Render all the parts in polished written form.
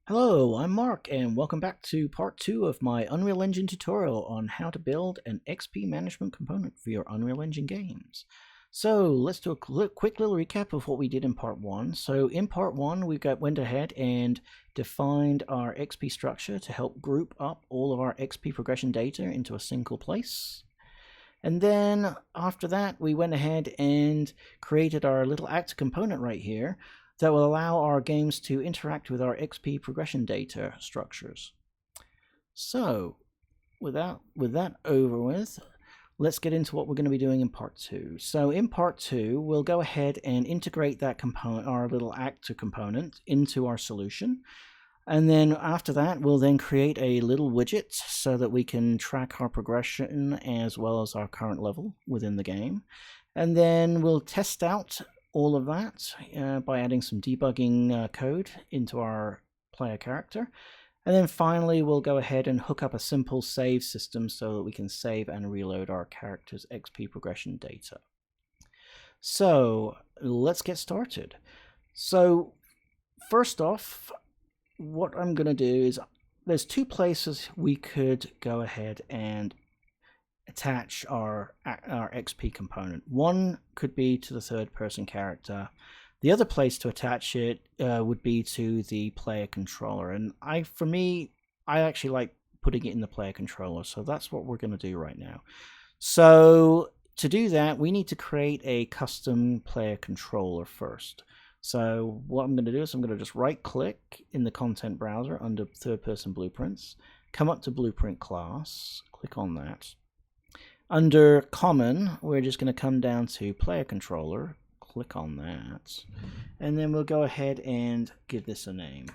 Hello, I'm Mark, and welcome back to part 2 of my Unreal Engine tutorial on how to build an XP management component for your Unreal Engine games. So let's do a quick little recap of what we did in part 1. So in part 1, we went ahead and defined our XP structure to help group up all of our XP progression data into a single place. And then after that, we went ahead and created our little actor component right here that will allow our games to interact with our XP progression data structures. So, with that over with, let's get into what we're going to be doing in part 2. So in part 2, we'll go ahead and integrate that component, our little actor component, into our solution. And then after that, we'll then create a little widget so that we can track our progression as well as our current level within the game. And then we'll test out all of that by adding some debugging code into our player character. And then finally, we'll go ahead and hook up a simple save system so that we can save and reload our character's XP progression data. So let's get started. So first off, what I'm going to do is there's two places we could go ahead and attach our XP component. One could be to the third person character. The other place to attach it would be to the player controller. And for me, I actually like putting it in the player controller. So that's what we're going to do right now. So to do that, we need to create a custom player controller first. So what I'm going to do is I'm going to just right click in the content browser under third person blueprints, come up to blueprint class, click on that. Under common, we're just going to come down to player controller, click on that, and then we'll go ahead and give this a name.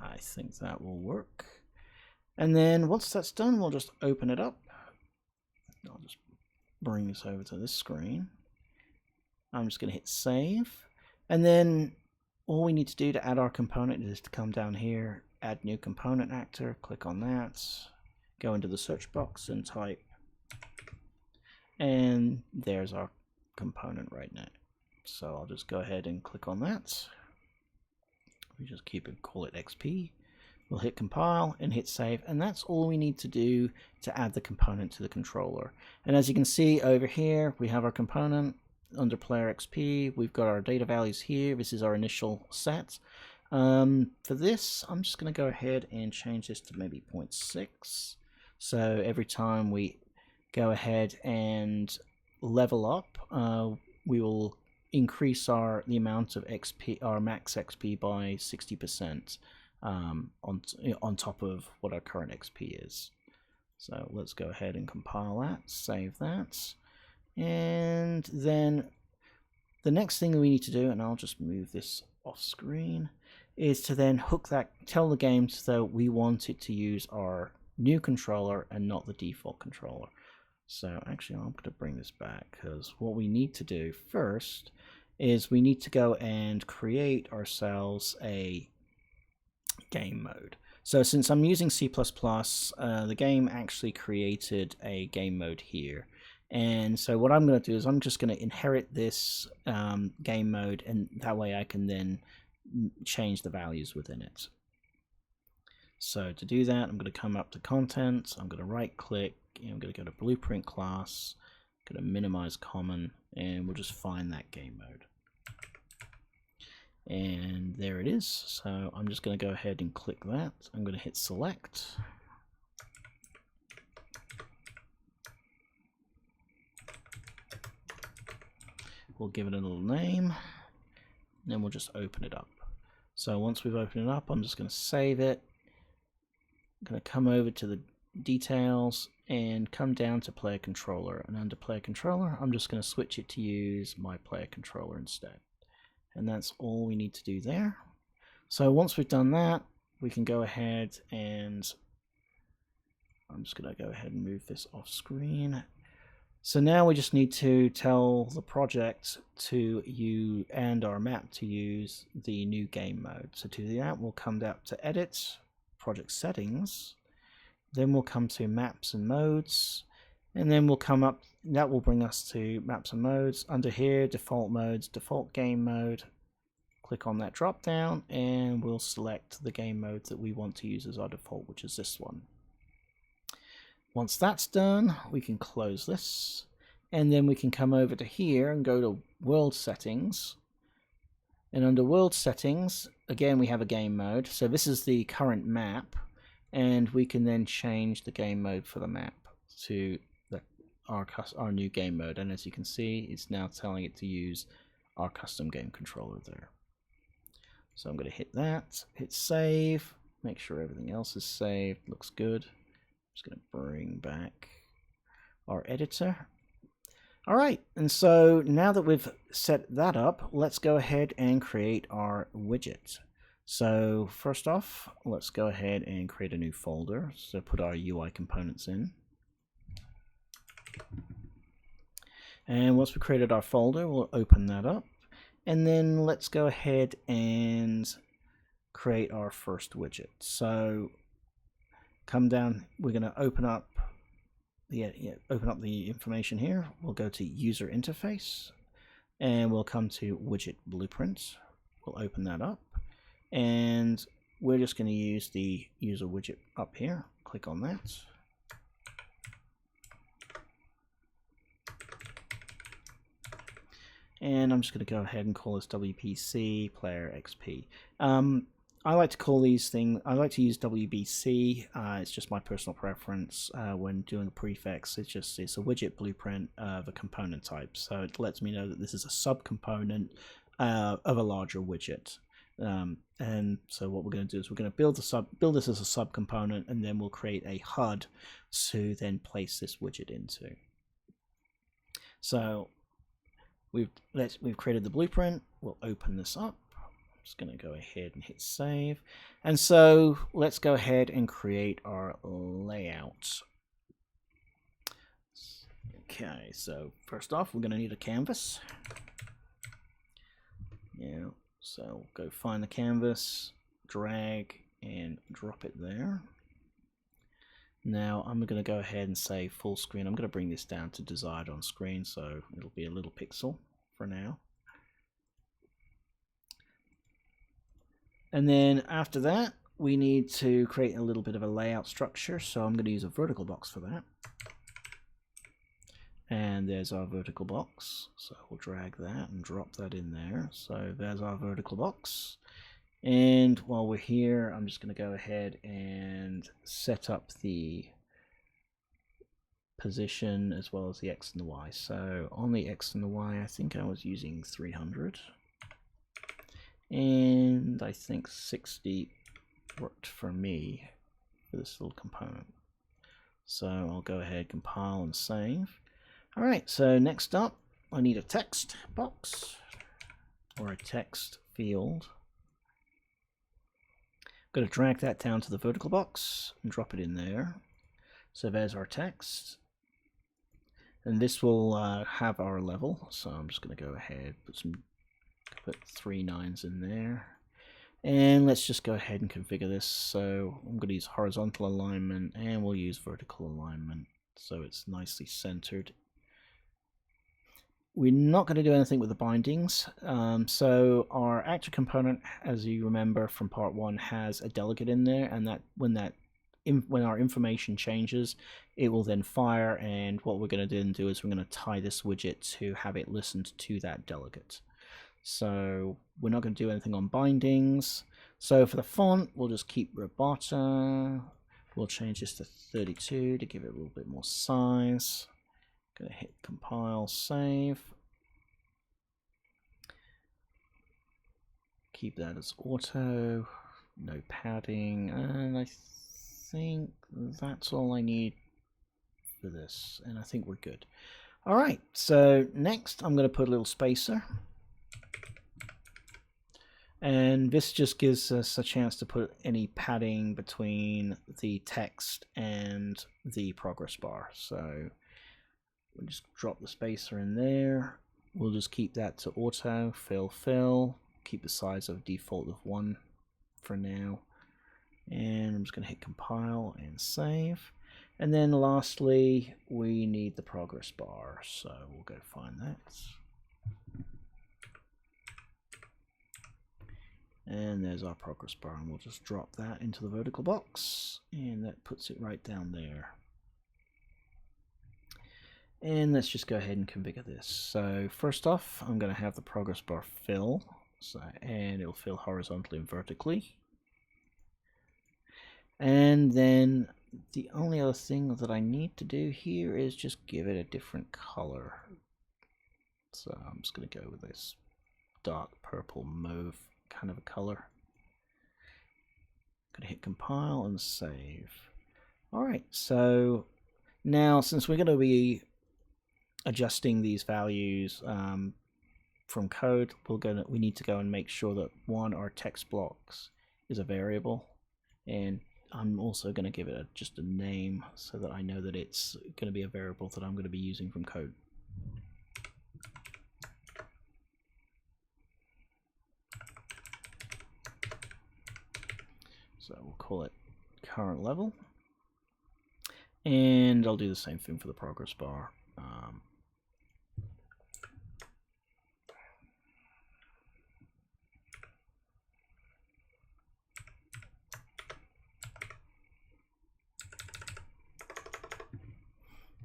I think that will work. And then once that's done, we'll just open it up. I'll just bring this over to this screen. I'm just going to hit save. And then all we need to do to add our component is to come down here, add new component actor, click on that, go into the search box and type. And there's our component right now. So I'll just go ahead and click on that. We just call it XP. We'll hit compile and hit save, and that's all we need to do to add the component to the controller. And as you can see over here, we have our component under player XP. We've got our data values here. This is our initial set. For this, I'm just going to go ahead and change this to maybe 0.6. So every time we go ahead and level up, we will increase the amount of XP, our max XP, by 60% on top of what our current XP is. So let's go ahead and compile that, save that. And then the next thing we need to do, and I'll just move this off screen, is to then tell the game that we want it to use our new controller and not the default controller. So actually I'm going to bring this back, because what we need to do first is we need to go and create ourselves a game mode. So since I'm using C++, the game actually created a game mode here. And so what I'm going to do is I'm just going to inherit this game mode, and that way I can then change the values within it. So to do that, I'm going to come up to content, I'm going to right click, and I'm going to go to blueprint class, I'm going to minimize common, and we'll just find that game mode. And there it is. So I'm just going to go ahead and click that. I'm going to hit select. We'll give it a little name, and then we'll just open it up. So once we've opened it up, I'm just going to save it. I'm going to come over to the details and come down to player controller, and under player controller I'm just going to switch it to use my player controller instead. And that's all we need to do there. So once we've done that, we can go ahead and I'm just going to go ahead and move this off screen. So now we just need to tell the project and our map to use the new game mode. So to do that, we'll come down to Edit, Project Settings, Then we'll come to maps and modes, and then we'll come up, that will bring us to maps and modes. Under here, default modes, default game mode. Click on that drop down and we'll select the game mode that we want to use as our default, which is this one. Once that's done, we can close this, and then we can come over to here and go to world settings. And under world settings, again, we have a game mode. So this is the current map, and we can then change the game mode for the map to our new game mode. And as you can see, it's now telling it to use our custom game controller there. So I'm going to hit that, hit save, make sure everything else is saved, looks good. I'm just going to bring back our editor. All right, and so now that we've set that up, let's go ahead and create our widget. So first off, let's go ahead and create a new folder. So put our UI components in. And once we created our folder, we'll open that up. And then let's go ahead and create our first widget. So come down, we're going to open up the information here. We'll go to user interface and we'll come to widget blueprint. We'll open that up and we're just going to use the user widget up here. Click on that. And I'm just going to go ahead and call this WPC player XP. I like to call these things, I like to use WBC, it's just my personal preference when doing the prefix. It's a widget blueprint of a component type, so it lets me know that this is a subcomponent of a larger widget. And so what we're going to do is we're going to build this as a subcomponent, and then we'll create a HUD to then place this widget into. So we've created the blueprint. We'll open this up. Just going to go ahead and hit save. And so let's go ahead and create our layout. Okay, so first off, we're going to need a canvas. Yeah, so go find the canvas, drag and drop it there. Now I'm going to go ahead and say full screen. I'm going to bring this down to desired on screen, so it'll be a little pixel for now. And then after that, we need to create a little bit of a layout structure. So I'm going to use a vertical box for that. And there's our vertical box. So we'll drag that and drop that in there. So there's our vertical box. And while we're here, I'm just going to go ahead and set up the position as well as the X and the Y. So on the X and the Y, I think I was using 300. And I think 60 worked for me for this little component. So I'll go ahead, compile and save. All right, so next up, I need a text box or a text field. I'm going to drag that down to the vertical box and drop it in there. So there's our text. And this will have our level. So I'm just going to go ahead, put 3 9s in there. And let's just go ahead and configure this. So I'm going to use horizontal alignment and we'll use vertical alignment so it's nicely centered. We're not going to do anything with the bindings. So our actor component, as you remember from part 1, has a delegate in there, and that when our information changes, it will then fire. And what we're going to then do is we're going to tie this widget to have it listened to that delegate. So we're not going to do anything on bindings. So for the font, we'll just keep Roboto. We'll change this to 32 to give it a little bit more size. Going to hit compile, save. Keep that as auto, no padding, and I think that's all I need for this, and I think we're good. All right, so next I'm going to put a little spacer. And this just gives us a chance to put any padding between the text and the progress bar. So we'll just drop the spacer in there. We'll just keep that to auto, fill. Keep the size of default of 1 for now. And I'm just going to hit compile and save. And then lastly, we need the progress bar. So we'll go find that. And there's our progress bar, and we'll just drop that into the vertical box, and that puts it right down there. And let's just go ahead and configure this. So first off, I'm going to have the progress bar fill, and it'll fill horizontally and vertically. And then the only other thing that I need to do here is just give it a different color. So I'm just going to go with this dark purple mauve kind of a color. Going to hit compile and save. Alright, so now since we're going to be adjusting these values from code, we need to go and make sure that our text blocks is a variable, and I'm also going to give it just a name so that I know that it's going to be a variable that I'm going to be using from code. So we'll call it current level, and I'll do the same thing for the progress bar.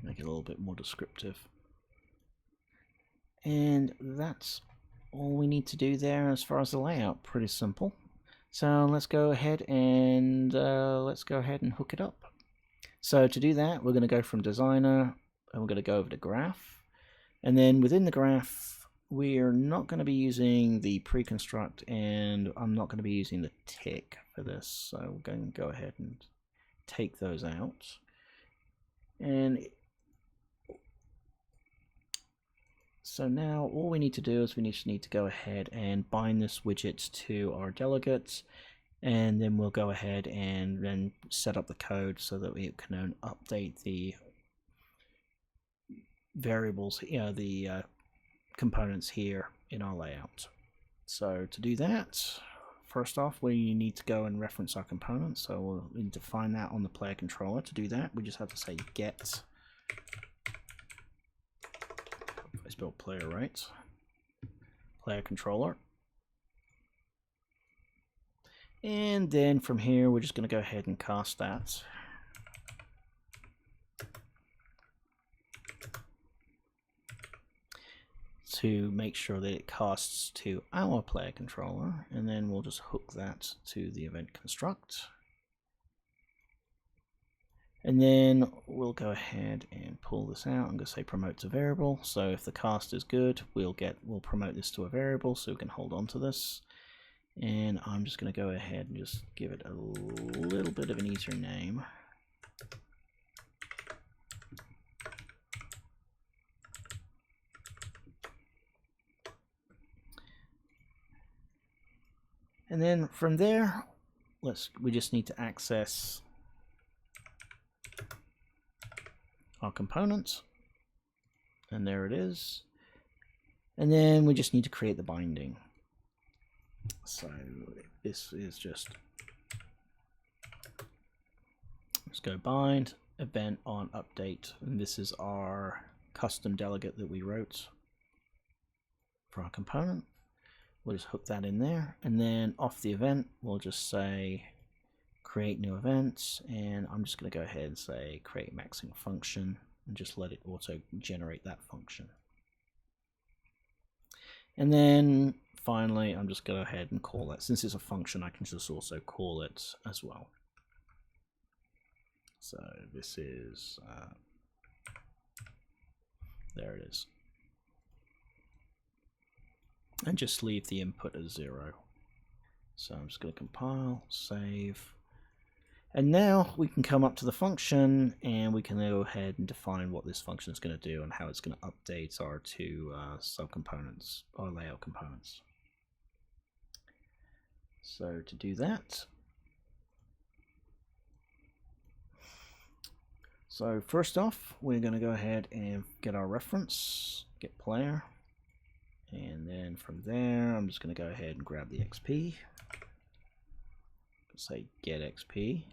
Make it a little bit more descriptive. And that's all we need to do there as far as the layout. Pretty simple. So let's go ahead and hook it up. So to do that, we're going to go from designer and we're going to go over to graph. And then within the graph, we're not going to be using the pre-construct, and I'm not going to be using the tick for this. So we're going to go ahead and take those out. And so now all we need to do is we just need to go ahead and bind this widget to our delegates, and then we'll go ahead and then set up the code so that we can update the variables, the components here in our layout. So to do that, first off, we need to go and reference our components. So we'll need to find that on the player controller. To do that, we just have to say get. I spelled player right. Player controller. And then from here, we're just going to go ahead and cast that. To make sure that it casts to our player controller, and then we'll just hook that to the event construct. And then we'll go ahead and pull this out. I'm going to say promote to variable. So if the cast is good, we'll promote this to a variable so we can hold on to this. And I'm just going to go ahead and just give it a little bit of an easier name. And then from there, we just need to access our component, and there it is. And then we just need to create the binding. So this is just, let's go bind event on update, and this is our custom delegate that we wrote for our component. We'll just hook that in there, and then off the event we'll just say create new events, and I'm just going to go ahead and say create maxing function and just let it auto generate that function. And then finally I'm just going to go ahead and call that. Since it's a function, I can just also call it as well. So this is there it is, and just leave the input as 0. So I'm just going to compile, save, and now we can come up to the function and we can go ahead and define what this function is going to do and how it's going to update our two subcomponents, our layout components. So to do that, so first off, we're going to go ahead and get our reference, get player. And then from there, I'm just going to go ahead and grab the XP. say get XP.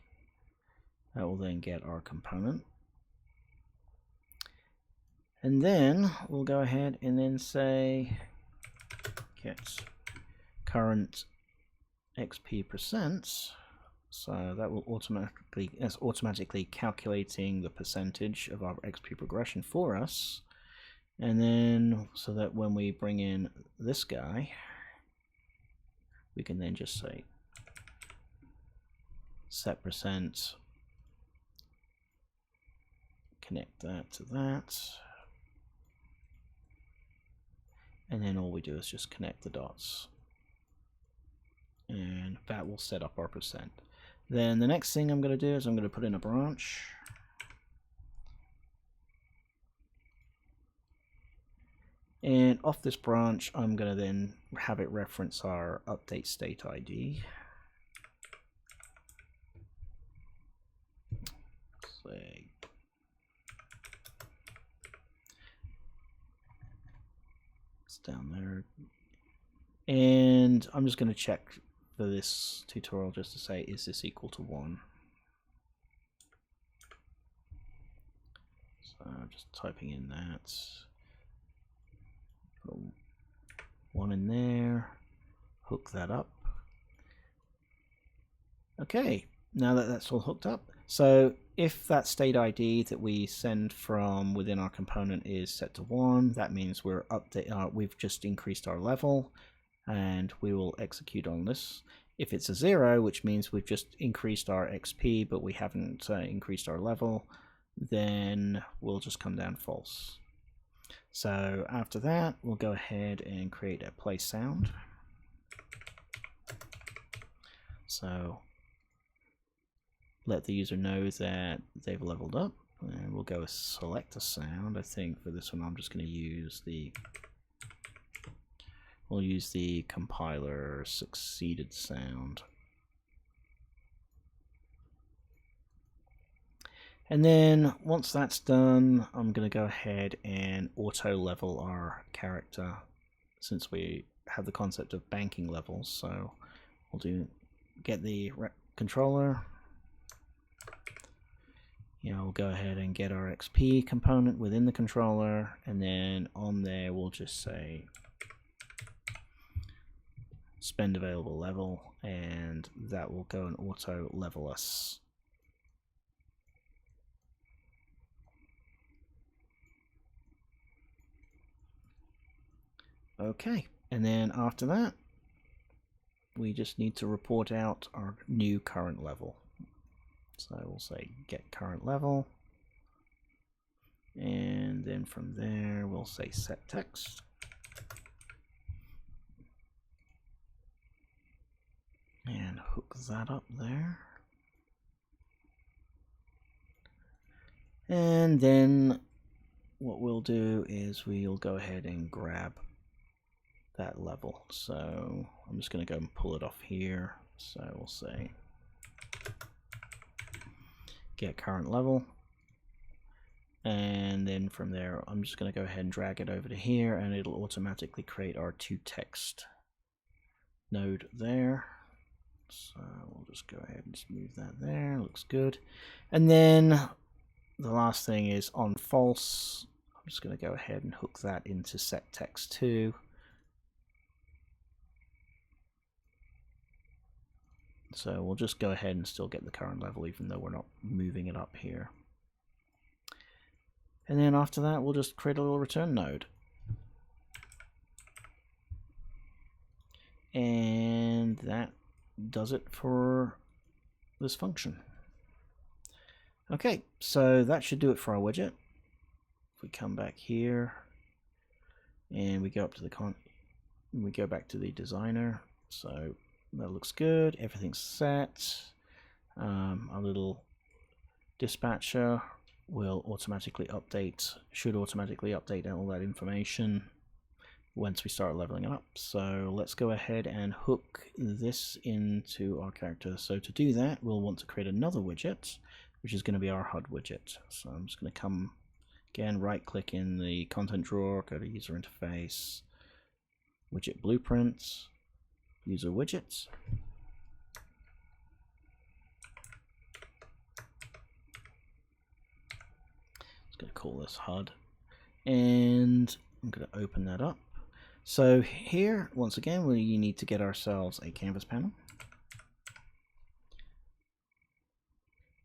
That will then get our component. And then we'll go ahead and then say get current XP percent. So that will automatically calculating the percentage of our XP progression for us. And then so that when we bring in this guy, we can then just say set percent, connect that to that. And then all we do is just connect the dots. And that will set up our percent. Then the next thing I'm going to do is I'm going to put in a branch. And off this branch, I'm going to then have it reference our update state ID. Say it's down there. And I'm just going to check for this tutorial just to say, is this equal to 1? So I'm just typing in that. Put 1 in there, hook that up. Okay, now that that's all hooked up, so if that state ID that we send from within our component is set to 1, that means we've just increased our level, and we will execute on this. If it's a 0, which means we've just increased our XP but we haven't increased our level, then we'll just come down false. So after that, we'll go ahead and create a play sound. So let the user know that they've leveled up, and we'll go select a sound. I think for this one I'm just going to use we'll use the compiler succeeded sound. And then once that's done, I'm going to go ahead and auto level our character, since we have the concept of banking levels. So we'll get the controller. We'll go ahead and get our XP component within the controller, and then on there we'll just say spend available level, and that will go and auto level us. Okay, and then after that, we just need to report out our new current level. So we'll say get current level, and then from there we'll say set text. And hook that up there. And then what we'll do is we'll go ahead and grab that level. So I'm just going to go and pull it off here. So we'll say get current level, and then from there I'm just going to go ahead and drag it over to here, and it'll automatically create our toText node there. So we'll just go ahead and just move that there. Looks good. And then the last thing is on false. I'm just going to go ahead and hook that into set text too. So we'll just go ahead and still get the current level even though we're not moving it up here. And then after that we'll just create a little return node. And that does it for this function. Okay, so that should do it for our widget. If we come back here and we go up to we go back to the designer, so that looks good, everything's set. Our little dispatcher will automatically update, should automatically update all that information once we start leveling it up. So let's go ahead and hook this into our character. So to do that, we'll want to create another widget, which is going to be our HUD widget. So I'm just going to come again, right click in the content drawer, go to user interface, widget blueprints, user widgets. going to call this HUD, and I'm going to open that up. So here, once again, we need to get ourselves a canvas panel.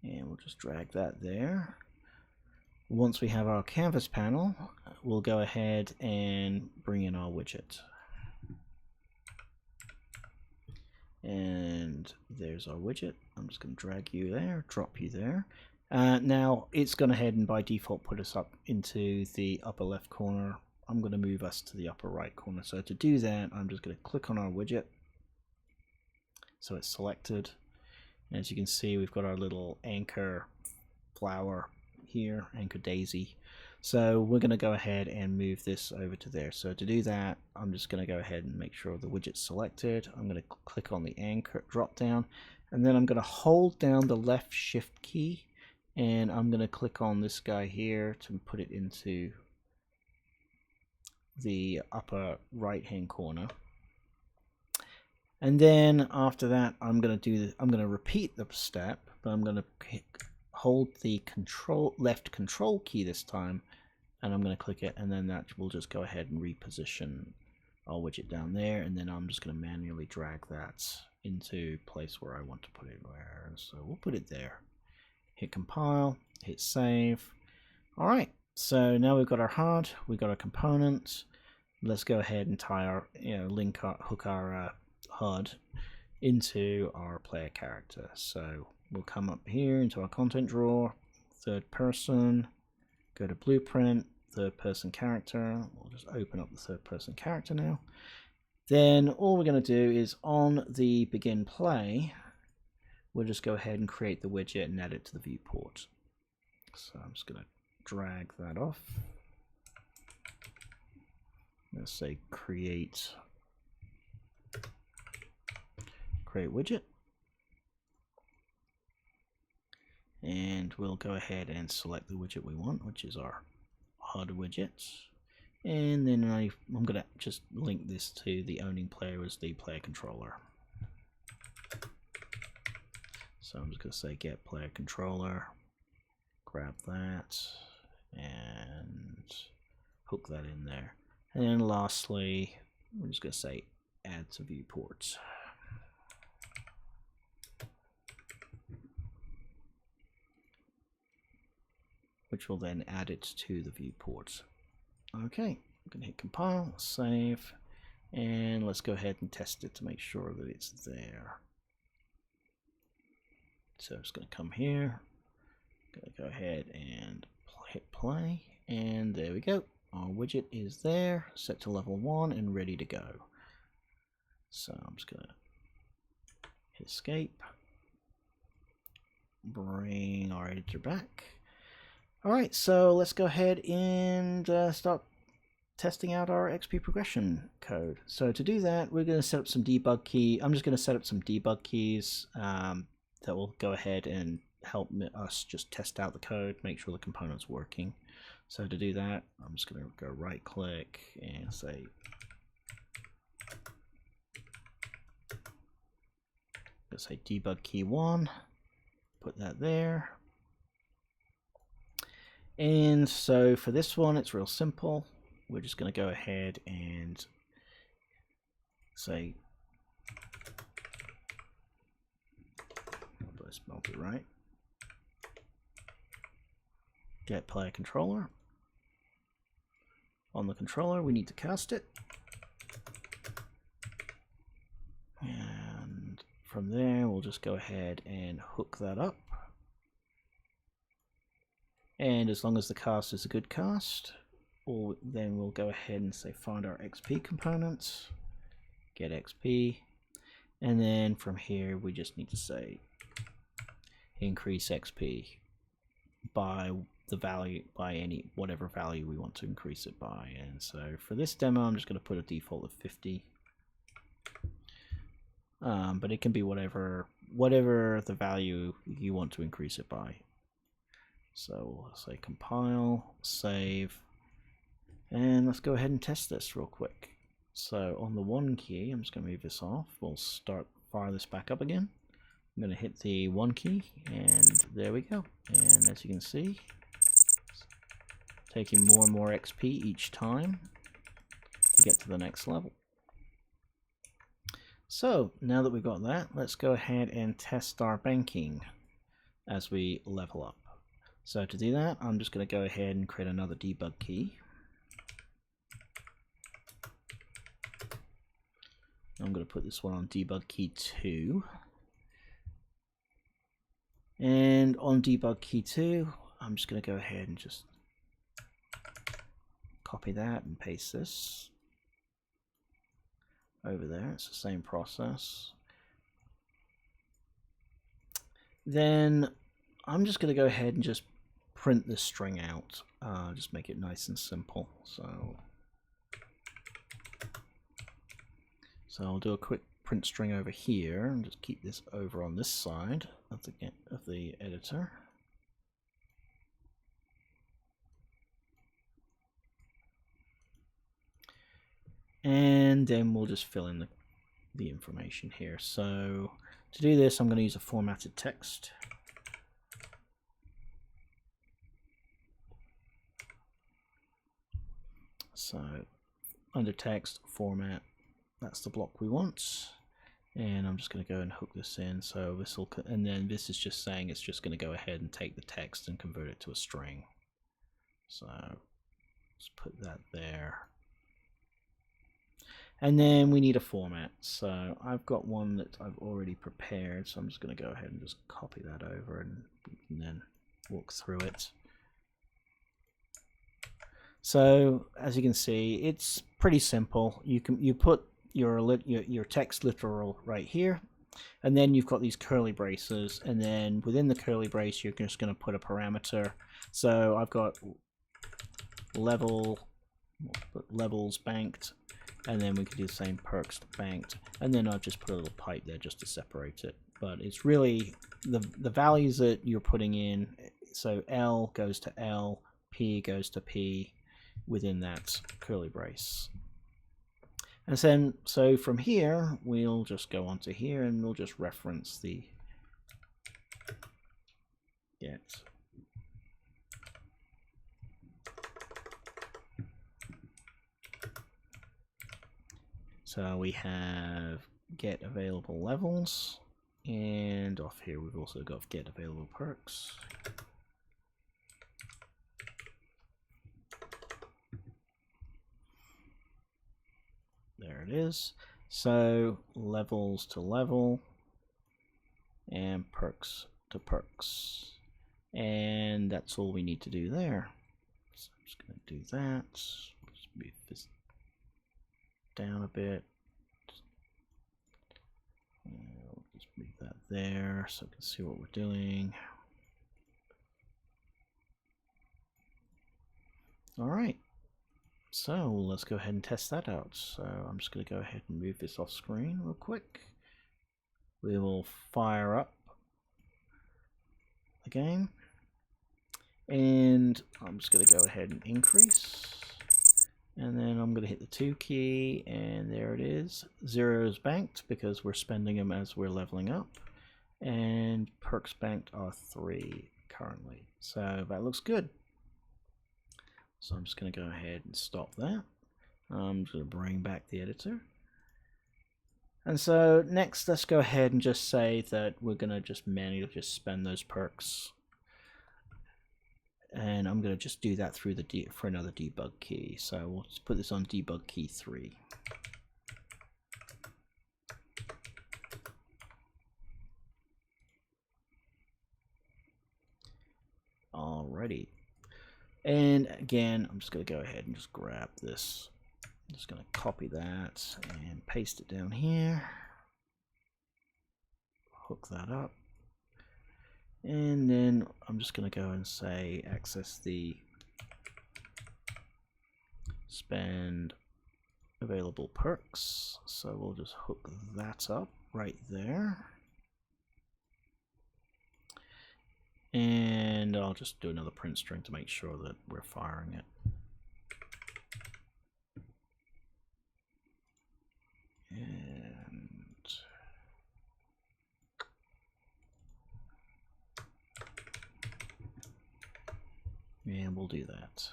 And we'll just drag that there. Once we have our canvas panel, we'll go ahead and bring in our widget. And there's our widget. I'm just going to drag you there, drop you there. Now it's gone ahead and by default put us up into the upper left corner. I'm going to move us to the upper right corner. So to do that, I'm just going to click on our widget. So it's selected. As you can see, we've got our little anchor flower here, anchor daisy. So we're going to go ahead and move this over to there. So to do that, I'm just going to go ahead and make sure the widget's selected. I'm going to click on the anchor drop down, and then I'm going to hold down the left shift key, and I'm going to click on this guy here to put it into the upper right hand corner. And then after that, I'm going to repeat the step, but I'm going to hold the left control key this time, and I'm going to click it, and then that will just go ahead and reposition our widget down there, and then I'm just going to manually drag that into place where I want to put it. So we'll put it there. Hit compile, hit save. All right, so now we've got our HUD, we've got our components. Let's go ahead and tie our, hook our HUD into our player character. So we'll come up here into our content drawer, third person, go to blueprint, third person character. We'll just open up the third person character now. Then all we're going to do is on the begin play, we'll just go ahead and create the widget and add it to the viewport. So I'm just going to drag that off. Let's say create widget. And we'll go ahead and select the widget we want, which is our HUD widget. And then I'm going to just link this to the owning player as the player controller. So I'm just going to say get player controller, grab that, and hook that in there. And then lastly, I'm just going to say add to viewports. Which will then add it to the viewports. Okay, I'm going to hit compile, save, and let's go ahead and test it to make sure that it's there. So I'm just going to come here, going to go ahead and hit play, and there we go. Our widget is there, set to level 1 and ready to go. So I'm just going to hit escape, bring our editor back. Alright, so let's go ahead and start testing out our XP progression code. So to do that, we're going to set up some debug key. I'm just going to set up some debug keys that will go ahead and help us just test out the code, make sure the component's working. So to do that, I'm just going to go right click and say let's say debug key 1, put that there. And so for this one, it's real simple. We're just going to go ahead and say, how do I spell it right? Get player controller. On the controller, we need to cast it. And from there, we'll just go ahead and hook that up. And as long as the cast is a good cast, then we'll go ahead and say find our XP components, get XP, and then from here we just need to say increase XP by the value, by whatever value we want to increase it by. And so for this demo, I'm just going to put a default of 50, but it can be whatever the value you want to increase it by. So we'll say compile, save, and let's go ahead and test this real quick. So on the 1 key, I'm just going to move this off. We'll fire this back up again. I'm going to hit the 1 key, and there we go. And as you can see, taking more and more XP each time to get to the next level. So now that we've got that, let's go ahead and test our banking as we level up. So to do that, I'm just going to go ahead and create another debug key. I'm going to put this one on debug key 2. And on debug key 2, I'm just going to go ahead and just copy that and paste this over there. It's the same process. Then I'm just going to go ahead and just print this string out. Just make it nice and simple. So I'll do a quick print string over here and just keep this over on this side of the editor. And then we'll just fill in the information here. So to do this, I'm going to use a formatted text. So under text, format, that's the block we want. And I'm just going to go and hook this in. So this will, and then this is just saying it's just going to go ahead and take the text and convert it to a string. So let's put that there. And then we need a format. So I've got one that I've already prepared. So I'm just going to go ahead and just copy that over and then walk through it. So as you can see, it's pretty simple. You put your text literal right here, and then you've got these curly braces, and then within the curly brace you're just going to put a parameter. So I've got levels banked, and then we can do the same perks banked, and then I've just put a little pipe there just to separate it. But it's really the values that you're putting in. So L goes to L, P goes to P within that curly brace. And then, so from here, we'll just go onto here and we'll just reference the get. So we have get available levels, and off here we've also got get available perks. There it is. So levels to level and perks to perks. And that's all we need to do there. So I'm just going to do that. Just move this down a bit. I'll just move that there so we can see what we're doing. All right. So let's go ahead and test that out. So I'm just going to go ahead and move this off screen real quick. We will fire up the game. And I'm just going to go ahead and increase. And then I'm going to hit the 2 key, and there it is. 0 is banked because we're spending them as we're leveling up. And perks banked are 3 currently. So that looks good. So I'm just going to go ahead and stop that. I'm just going to bring back the editor. And so next, let's go ahead and just say that we're going to just manually just spend those perks. And I'm going to just do that through for another debug key. So we'll just put this on debug key 3. Alrighty. And again, I'm just going to go ahead and just grab this. I'm just going to copy that and paste it down here. Hook that up. And then I'm just going to go and say access the spend available perks. So we'll just hook that up right there. And I'll just do another print string to make sure that we're firing it. And we'll do that.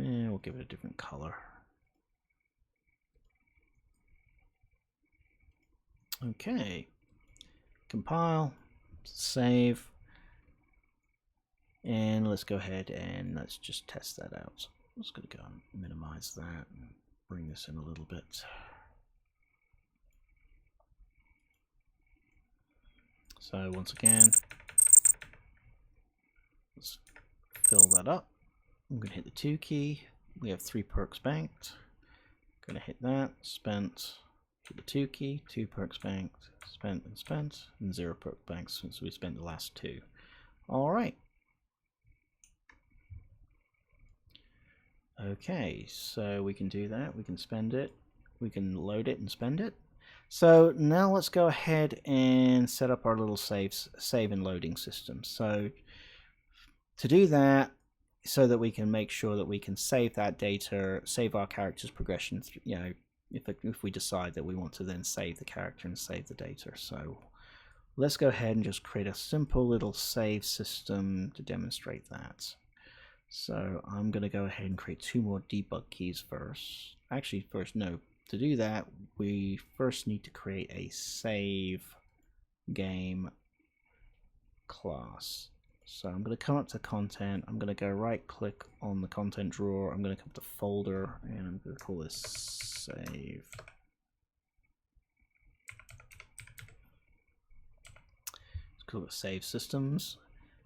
We'll give it a different color. Okay. Compile, save, and let's go ahead and let's just test that out. I'm just going to go and minimize that and bring this in a little bit. So once again, let's fill that up. I'm going to hit the 2 key. We have 3 perks banked. Going to hit that, spent, hit the 2 key, 2 perks banked, spent, and 0 perk banked since we spent the last 2. Alright. Okay, so we can do that. We can spend it. We can load it and spend it. So now let's go ahead and set up our little save and loading system. So to do that, so that we can make sure that we can save that data, save our character's progression, you know, if we decide that we want to then save the character and save the data. So let's go ahead and just create a simple little save system to demonstrate that. So I'm going to go ahead and create 2 more debug keys first. Actually, first, no. To do that, we first need to create a save game class. So I'm going to come up to content. I'm going to go right click on the content drawer. I'm going to come to folder and I'm going to call this save. Let's call it save systems.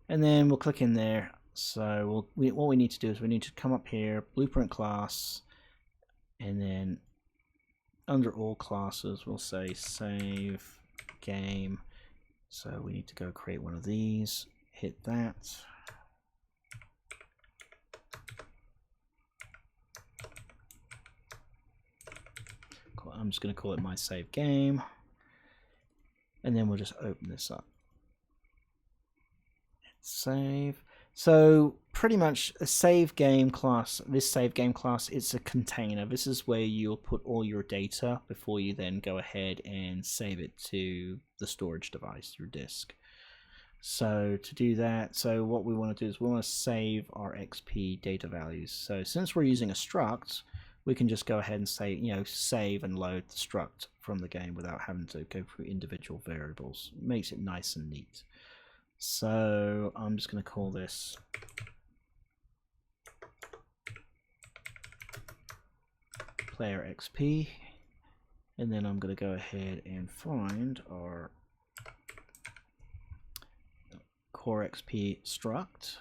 And then we'll click in there. So what we need to do is we need to come up here, blueprint class, and then under all classes we'll say save game. So we need to go create one of these, hit that. I'm just going to call it my save game, and then we'll just open this up. Save. So pretty much a save game class, this save game class, it's a container. This is where you'll put all your data before you then go ahead and save it to the storage device, your disk. So to do that, so what we want to do is we want to save our XP data values. So since we're using a struct, we can just go ahead and say, you know, save and load the struct from the game without having to go through individual variables. It makes it nice and neat. So I'm just going to call this player XP, and then I'm going to go ahead and find our core XP struct.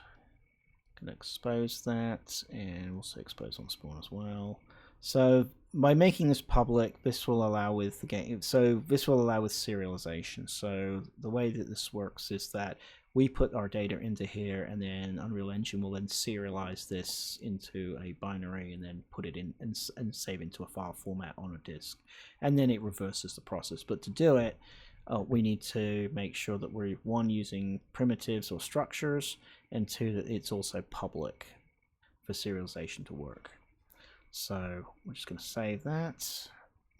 Going to expose that, and we'll say expose on spawn as well. So by making this public, this will allow with the game. So this will allow with serialization. So the way that this works is that we put our data into here, and then Unreal Engine will then serialize this into a binary, and then put it in and save into a file format on a disk, and then it reverses the process. But to do it, we need to make sure that we're 1 using primitives or structures, and 2 that it's also public for serialization to work. So we're just going to save that.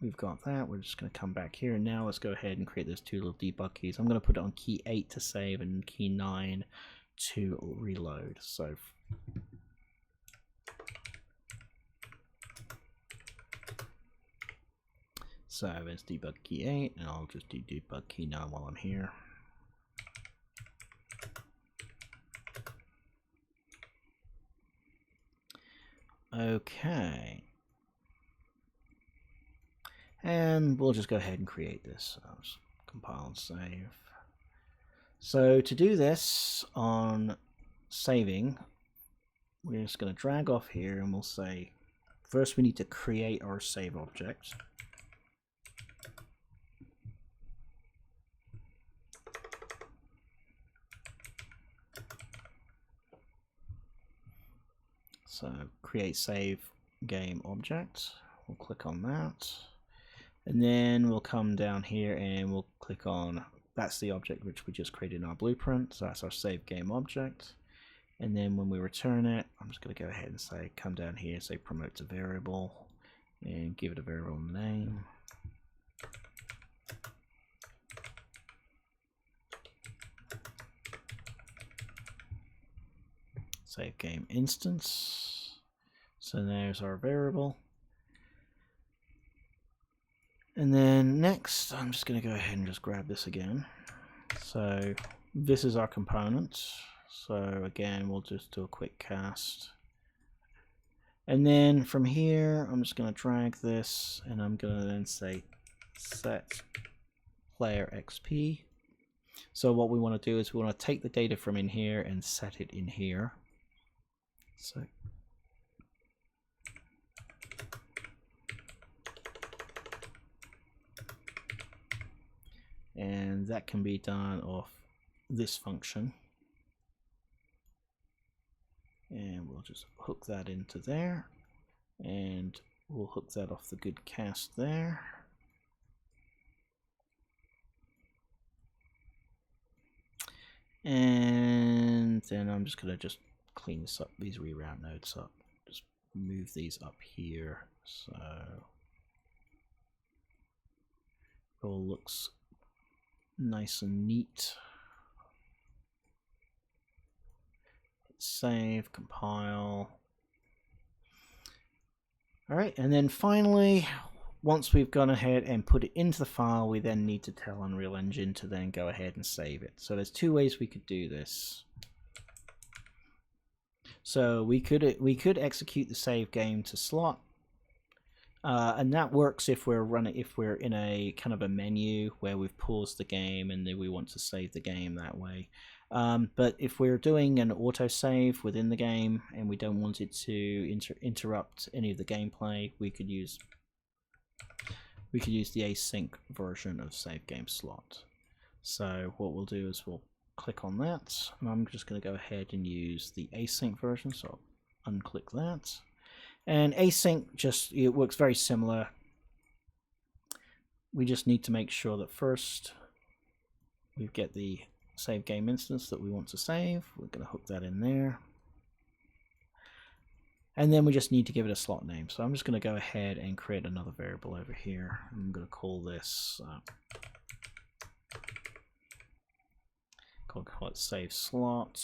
We've got that. We're just going to come back here, and now let's go ahead and create those 2 little debug keys. I'm going to put it on key 8 to save and key 9 to reload. So there's debug key 8, and I'll just do debug key 9 while I'm here. Okay. And we'll just go ahead and create this. I'll just compile and save. So to do this on saving, we're just going to drag off here, and we'll say first we need to create our save object. So create save game object. We'll click on that, and then we'll come down here and we'll click on, that's the object which we just created in our blueprint. So that's our save game object. And then when we return it, I'm just going to go ahead and say, come down here, say promote to variable, and give it a variable name. Save game instance. So there's our variable. And then next, I'm just going to go ahead and just grab this again. So this is our component. So again, we'll just do a quick cast. And then from here, I'm just going to drag this, and I'm going to then say set player XP. So what we want to do is we want to take the data from in here and set it in here. So and that can be done off this function. And we'll just hook that into there, and we'll hook that off the good cast there. And then I'm just going to just clean this up, these reroute nodes up, just move these up here so it all looks nice and neat. Save, compile. Alright, and then finally, once we've gone ahead and put it into the file, we then need to tell Unreal Engine to then go ahead and save it. So there's two ways we could do this. So we could execute the save game to slot, and that works if we're in a kind of a menu where we've paused the game and then we want to save the game that way. But if we're doing an autosave within the game and we don't want it to interrupt any of the gameplay, we could use the async version of save game slot. So what we'll do is we'll click on that, and I'm just going to go ahead and use the async version, so I'll unclick that. And async, it works very similar. We just need to make sure that first we get the save game instance that we want to save. We're going to hook that in there. And then we just need to give it a slot name. So I'm just going to go ahead and create another variable over here. I'm going to call this call it save slot,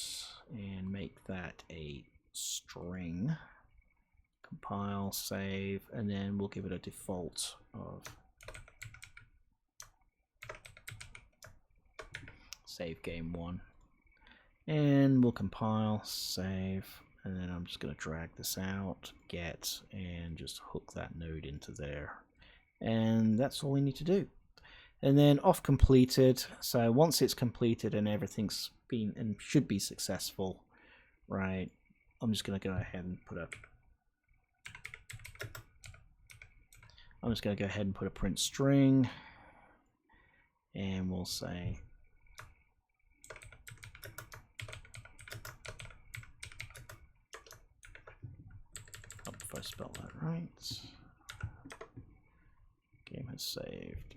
and make that a string. Compile, save, and then we'll give it a default of save game 1. And we'll compile, save, and then I'm just going to drag this out, get, and just hook that node into there. And that's all we need to do. And then off completed, so once it's completed and everything's been and should be successful, right, I'm just going to go ahead and put a print string, and we'll say hope if I spell that right. Game has saved.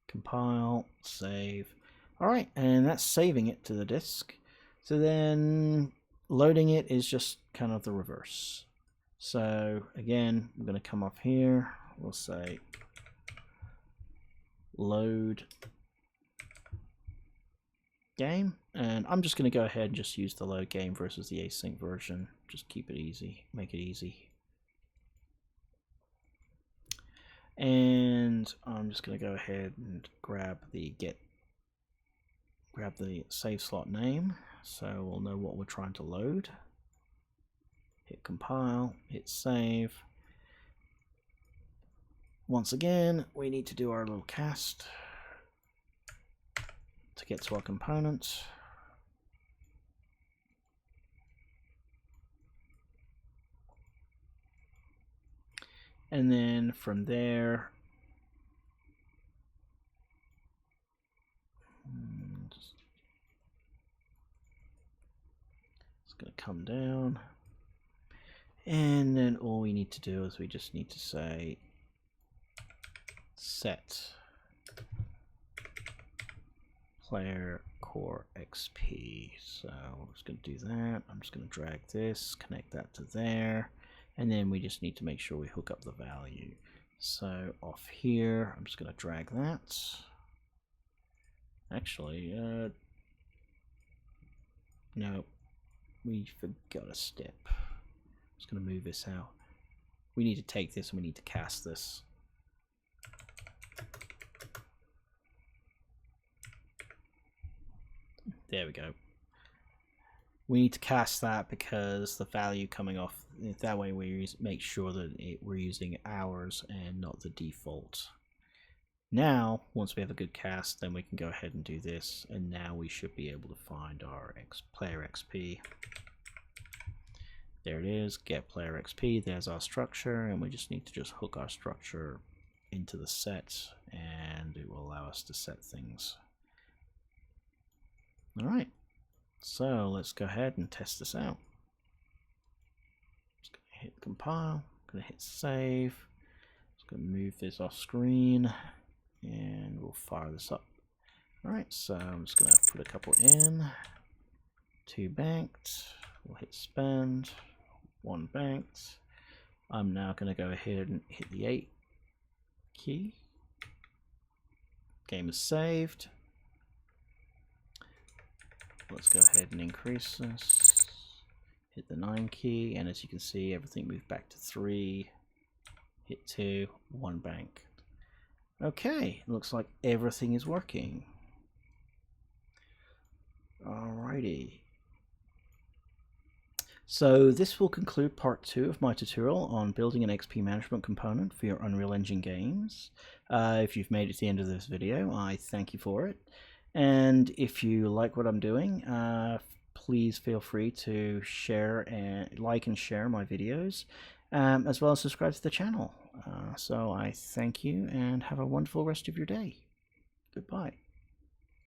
Compile, save. Alright, and that's saving it to the disk. So then loading it is just kind of the reverse. So again, we're going to come up here, we'll say load game, and I'm just going to go ahead and just use the load game versus the async version. Just keep it easy, make it easy. And I'm just going to go ahead and grab the save slot name, so we'll know what we're trying to load. Hit compile, hit save. Once again, we need to do our little cast to get to our component. And then from there, it's going to come down. And then all we need to do is we just need to say set player core XP. So I'm just going to do that. I'm just going to drag this, connect that to there, and then we just need to make sure we hook up the value. So off here, I'm just going to drag that. Actually, no, we forgot a step. just going to move this out. We need to take this and we need to cast this. There we go. We need to cast that because the value coming off, that way we make sure that we're using ours and not the default. Now, once we have a good cast, then we can go ahead and do this, and now we should be able to find our player XP. There it is, get player XP, there's our structure, and we just need to just hook our structure into the set, and it will allow us to set things. Alright, so let's go ahead and test this out. Just gonna hit compile, gonna hit save, just gonna move this off screen, and we'll fire this up. Alright, so I'm just gonna put a couple in, 2 banked, we'll hit spend, 1 banked. I'm now gonna go ahead and hit the 8 key. Game is saved. Let's go ahead and increase this. Hit the 9 key, and as you can see, everything moved back to 3. Hit 2, 1 bank. Okay, looks like everything is working. Alrighty. So this will conclude part 2 of my tutorial on building an XP management component for your Unreal Engine games. If you've made it to the end of this video, I thank you for it. And if you like what I'm doing, please feel free to share and like and share my videos, as well as subscribe to the channel. So I thank you and have a wonderful rest of your day. Goodbye.